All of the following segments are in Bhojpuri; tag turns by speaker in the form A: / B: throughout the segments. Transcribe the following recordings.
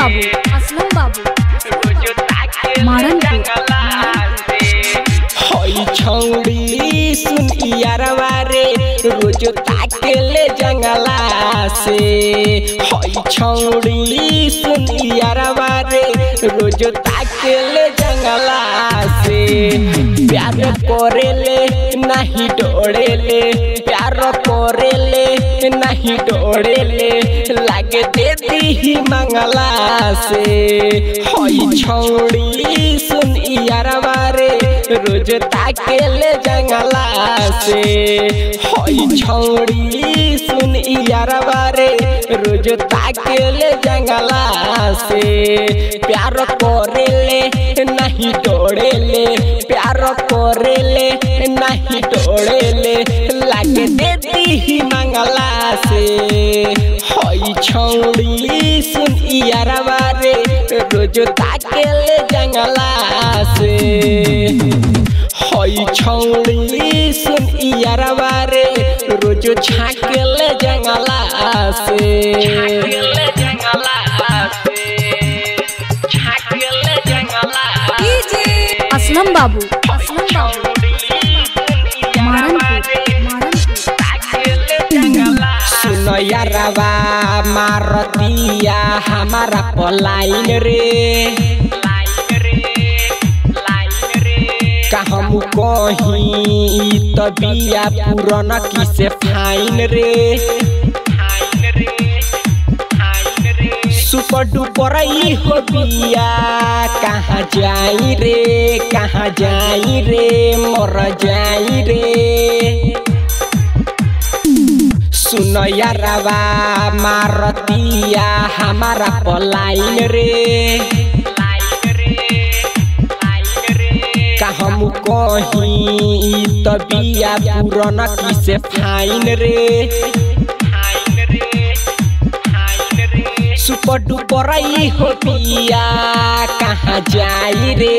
A: बाबू
B: हई छौड़ी सुन यारवा रे रोज ताकेले जंगला से। हई छौड़ी सुन यारवा रे रोज ताकेले जंगला से। प्यार करेले नहीं डोरेले, प्यार करेले नहीं डोरेले, लागे देती ही मंगला से। हई छौड़ी सुन यारवा रे रोज ताकेले जंगला से। हई छौड़ी सुन यारवा रे रोज ताकेले जंगला से। प्यार करेले नहीं डोरेले, प्यार करेले नहीं डोरेले, लागे देती ही मंगला से। हई छौड़ी सुन यारवा रे रोज ताकेले जंगला से। हई छौड़ी सुन यारवा रे रोज झाकेले जंगला से।
A: असलम बाबू
B: सुन यारवा मारतिया हमारा पलाइन रे। हम कहीं तबिया पुराना किसे फाइन रे। सुपर डुपर हो बिया कहाँ जाई रे, कहाँ जाई रे, मर जाई रे। सुन यारवा मारतिया हमारा पलाइन रे। हम कहीं तबिया पुराना किसे फाइन रे। सुपर डुपर हो बिया कहाँ जाई रे,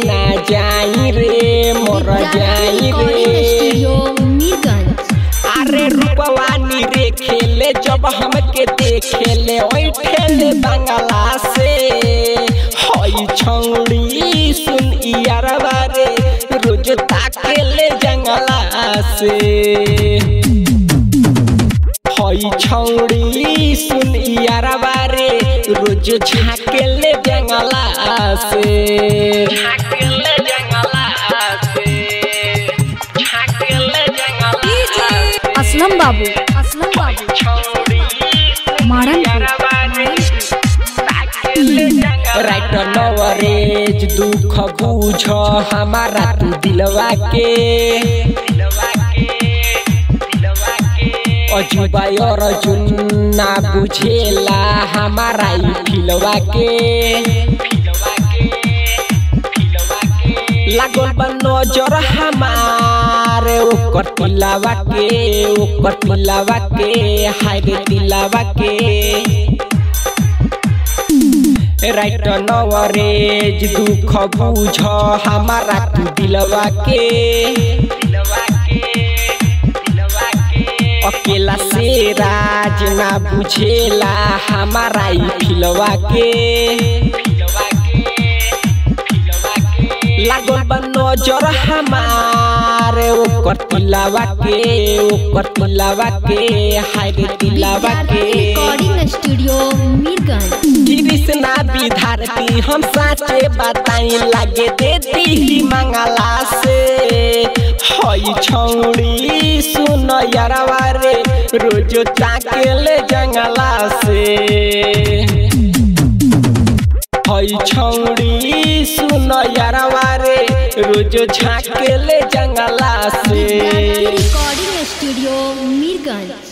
B: ना जाई रे, मर जाई रे। अरे रूपवानी रे खेले जब हमके देखेले ओइठेले बंगला से। हई छौड़ी सुन यारवा रे रोज ताकेले जंगला से। हई छौड़ी सुन यारवा रे रोज झाकेले जंगला से।
A: असलम बाबू
B: राइट नवरेज दुख बुझ हमारा तू दिलवा के। अजुबा अर्जुन ना बुझेला हमारा ई फिलवा के। लागल बा नजर हमारे ओकर तिलवा के, ओकर तिलवा के, हाय रे तिलवा के। राइट नवरेज दुख बुझ हमारा तू दिलवा के। अकेला से राज ना बुझेला हमारा ई फिलवा के। लागल बा नजर हमारे ओकर तिलवा के, ओकर तिलवा के, हाय रे तिलवा के।
A: Recording studio Mirganj.
B: कृष्णा विधार्थी हम साचे बताई लागे देती ही मंगला से। हई छौड़ी सुन यारवा रे रोज ताकेले जंगला से। हई छौड़ी सुन यारवा रे रोज झाकेले जंगला से।
A: Recording studio Mirganj.